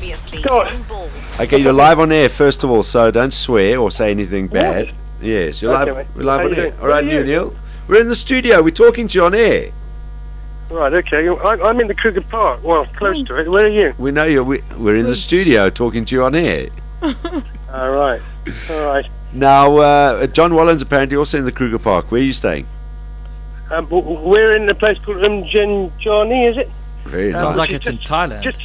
Previously God. on Ballz. Okay, you're live on air, first of all, so don't swear or say anything bad. What? Yes, you're Okay, live, mate. we're live How on you air. doing? All right, Where are you? Neal. We're in the studio. We're talking to you on air. Right, okay. I'm in the Kruger Park. Well, close to it. Where are you? We know you. We're in the studio talking to you on air. All right. All right. Now, John Wallen's apparently also in the Kruger Park. Where are you staying? We're in a place called Umjenjani, is it? Very Sounds nice. like it's in Thailand. Just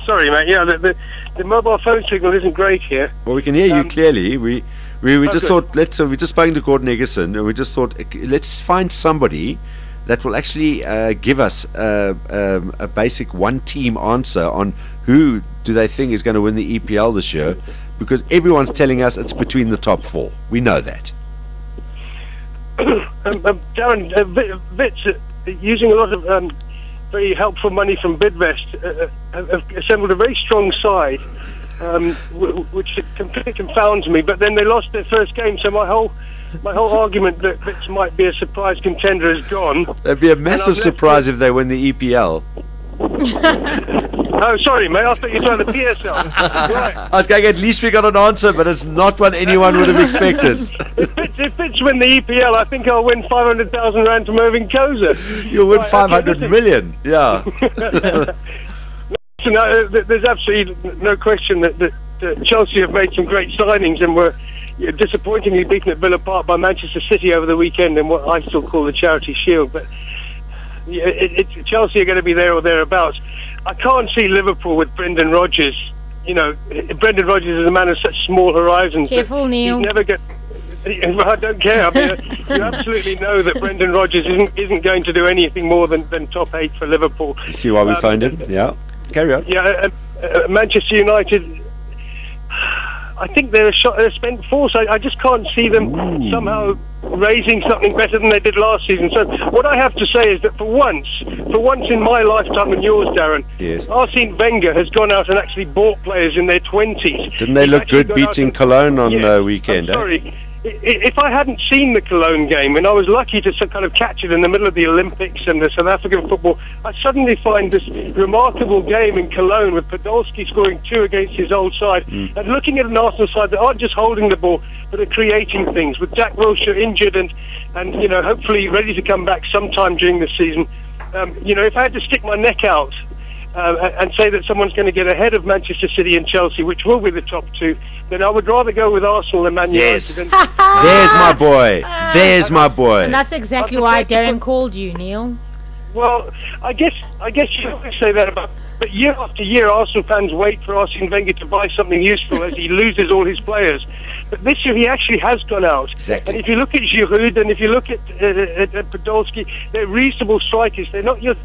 sorry, mate. Yeah, the mobile phone signal isn't great here. Well, we can hear you clearly. We just good. thought we just spoke to Gordon Eggerson, and we just thought let's find somebody that will actually give us a basic one-team answer on who do they think is going to win the EPL this year, because everyone's telling us it's between the top four. We know that. Darren, Vits, using a lot of very helpful money from Bidvest, have assembled a very strong side, which completely confounds me. But then they lost their first game, so my whole argument that Vits might be a surprise contender is gone. It'd be a massive surprise if they win the EPL. Oh, sorry, mate. I thought you were trying to PSL. Right. I was going, at least we got an answer, but it's not what anyone would have expected. If Vits win the EPL, I think I'll win 500,000 rand from Irving Koza. You'll win Right, 500 million. Yeah. So there's absolutely no question that Chelsea have made some great signings and were disappointingly beaten at Villa Park by Manchester City over the weekend in what I still call the Charity Shield. But Chelsea are going to be there or thereabouts. I can't see Liverpool with Brendan Rodgers. You know, Brendan Rodgers is a man of such small horizons. Careful, Neal. He's never get. I don't care. I mean, you absolutely know that Brendan Rodgers isn't going to do anything more than top 8 for Liverpool. See why we phoned him? Yeah. Carry on. Yeah, Manchester United. I think they're a spent force. I just can't see them somehow raising something better than they did last season. So what I have to say is that for once in my lifetime and yours, Darren, Yes. Arsene Wenger has gone out and actually bought players in their 20s. Didn't they look good beating Cologne on the weekend? I'm sorry. If I hadn't seen the Cologne game, and I was lucky to kind of catch it in the middle of the Olympics and the South African football, I suddenly find this remarkable game in Cologne with Podolski scoring 2 against his old side, and looking at an Arsenal side that aren't just holding the ball, but are creating things, with Jack Wilshere injured and you know, hopefully ready to come back sometime during the season. You know, if I had to stick my neck out and say that someone's going to get ahead of Manchester City and Chelsea, which will be the top 2, then I would rather go with Arsenal than Man United. Yes. There's my boy. There's my boy. And that's exactly why Darren called you, Neal. Well, I guess you always say that about. But year after year, Arsenal fans wait for Arsene Wenger to buy something useful as he loses all his players. But this year, he actually has gone out. Exactly. And if you look at Giroud and if you look at Podolski, they're reasonable strikers. They're not your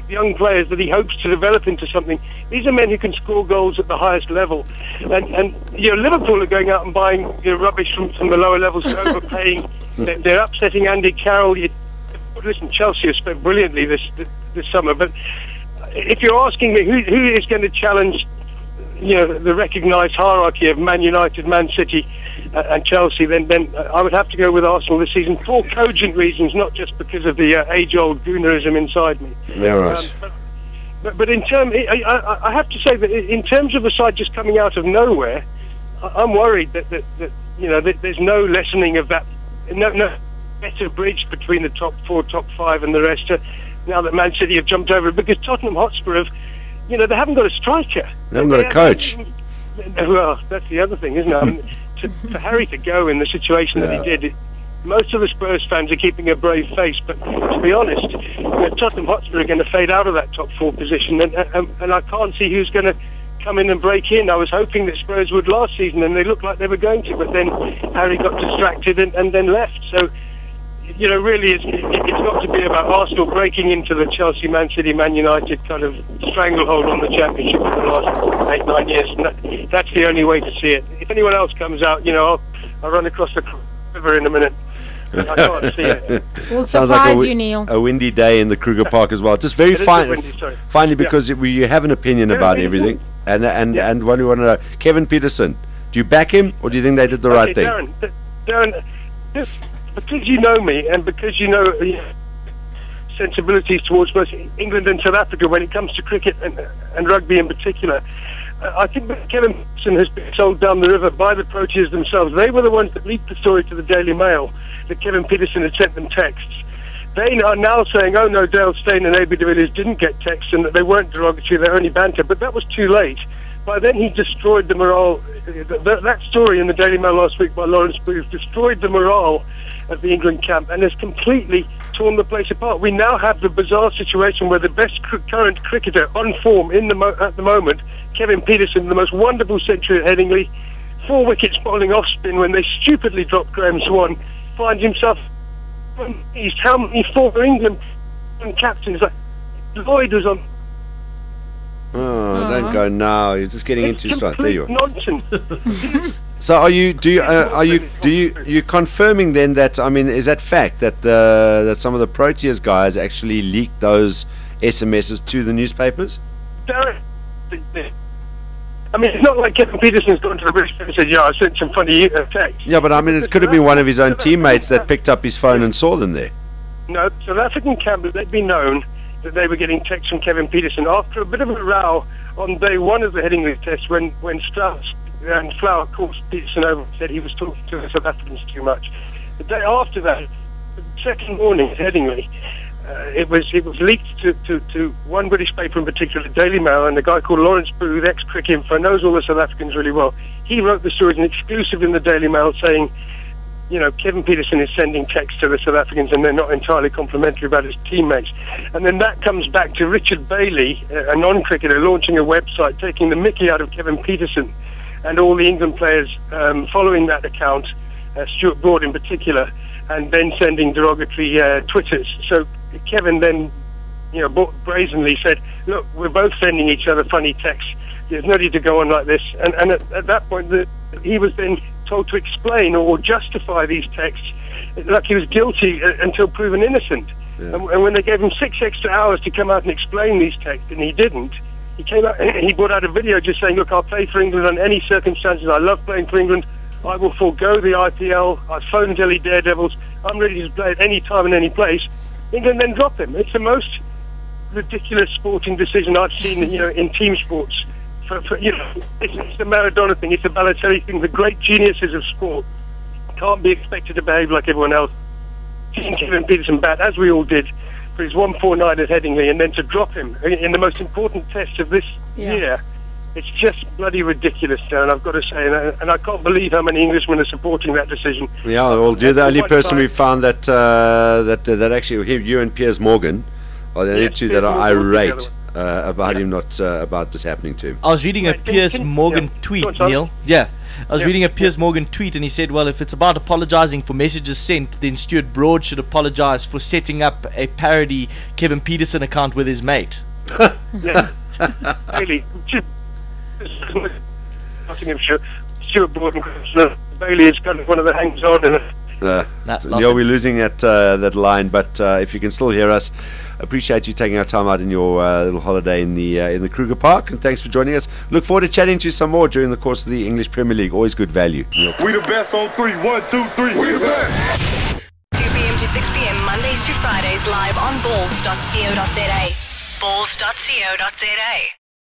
young players that he hopes to develop into something. These are men who can score goals at the highest level. And you know, Liverpool are going out and buying rubbish from the lower levels, overpaying. They're upsetting Andy Carroll. Listen, Chelsea have spent brilliantly this summer, but if you're asking me who is going to challenge, you know, the recognised hierarchy of Man United, Man City, and Chelsea, then I would have to go with Arsenal this season for cogent reasons, not just because of the age-old goonerism inside me. Yeah, right. But in I have to say that in terms of the side just coming out of nowhere, I'm worried that you know that there's no lessening of that, no better bridge between the top 4, top 5, and the rest. Now that Man City have jumped over it, because Tottenham Hotspur have, you know, they haven't got a striker. They haven't got a coach. Well, that's the other thing, isn't it? I mean, for Harry to go in the situation that he did, most of the Spurs fans are keeping a brave face, but to be honest, you know, Tottenham Hotspur are going to fade out of that top 4 position, and I can't see who's going to come in and break in. I was hoping that Spurs would last season, and they looked like they were going to, but then Harry got distracted and then left. So, you know, really, it's got to be about Arsenal breaking into the Chelsea, Man City, Man United kind of stranglehold on the championship for the last 8-9 years, and that's the only way to see it. If anyone else comes out, you know, I'll run across the river in a minute. I can't see it. We'll Sounds surprise like you, Neal. a windy day in the Kruger Park as well. Just very finally, because you have an opinion about everything, and what do you want to know? Kevin Peterson, do you back him, or do you think they did the right thing? Darren, because you know me, and because you know sensibilities towards both England and South Africa when it comes to cricket and rugby in particular. I think that Kevin Peterson has been sold down the river by the Proteas themselves. They were the ones that leaked the story to the Daily Mail that Kevin Peterson had sent them texts. They are now saying, oh no, Dale Steyn and AB de Villiers didn't get texts and that they weren't derogatory, they're only banter. But that was too late. By then he destroyed the morale. That story in the Daily Mail last week by Lawrence Booth destroyed the morale of the England camp and has completely torn the place apart. We now have the bizarre situation where the best current cricketer on form at the moment, Kevin Peterson, the most wonderful century at Headingley, 4 wickets bowling off spin when they stupidly dropped Graham Swan, finds himself amazed how many former England captains, like Lloyd was on. Oh, don't go now. You're just getting into stuff. There you are. Nonsense. So are you confirming then that, I mean, is that fact that that some of the Proteas guys actually leaked those SMSs to the newspapers? I mean, it's not like Kevin Peterson's gone to the British and said, yeah, I sent some funny texts. Yeah, but I mean, it could have been one of his own teammates that picked up his phone and saw them there. No, South African camp, they'd been known that they were getting texts from Kevin Peterson after a bit of a row on day one of the Headingley test when Strauss and Flower called Peterson over and said he was talking to the South Africans too much. The day after that, the second morning at Headingley, it was leaked to one British paper in particular, the Daily Mail, and a guy called Lawrence Booth, ex-cricket info, knows all the South Africans really well. He wrote the story as an exclusive in the Daily Mail saying, you know, Kevin Peterson is sending texts to the South Africans and they're not entirely complimentary about his teammates. And then that comes back to Richard Bailey, a non-cricketer, launching a website, taking the mickey out of Kevin Peterson and all the England players following that account, Stuart Broad in particular, and then sending derogatory Twitters. So Kevin then, you know, brazenly said, look, we're both sending each other funny texts. There's no need to go on like this. And at that point, he was then told to explain or justify these texts like he was guilty until proven innocent. Yeah. And when they gave him 6 extra hours to come out and explain these texts, and he didn't, he came out and he brought out a video just saying, look, I'll play for England under any circumstances. I love playing for England. I will forego the IPL. I've phoned Delhi Daredevils. I'm ready to play at any time and any place. England then drop him. It's the most ridiculous sporting decision I've seen, you know, in team sports. You know, it's the Maradona thing, it's the Balotelli thing. The great geniuses of sport can't be expected to behave like everyone else. Seeing Kevin Peterson bat, as we all did, for his 149 at Headingley, and then to drop him in the most important test of this year, it's just bloody ridiculous, Darren, I've got to say. And I can't believe how many Englishmen are supporting that decision. Yeah, well, you're the only person we found that that actually, you and Piers Morgan are the only two that are irate about him about this happening to him. I was reading a Piers Morgan tweet, Neil. Yeah, I was reading a Piers Morgan tweet, and he said, well, if it's about apologizing for messages sent, then Stuart Broad should apologize for setting up a parody Kevin Peterson account with his mate. Yeah, really. Nottinghamshire, Stuart Broad and Bailey is kind of one of the hangs-on. Neil, we're losing that line, but if you can still hear us, appreciate you taking our time out in your little holiday in the Kruger Park, and thanks for joining us. Look forward to chatting to you some more during the course of the English Premier League. Always good value. Neil. We the best on 3. 1, 2, 3. We the best. 2 p.m. to 6 p.m. Mondays to Fridays live on Ballz.co.za. Ballz.co.za.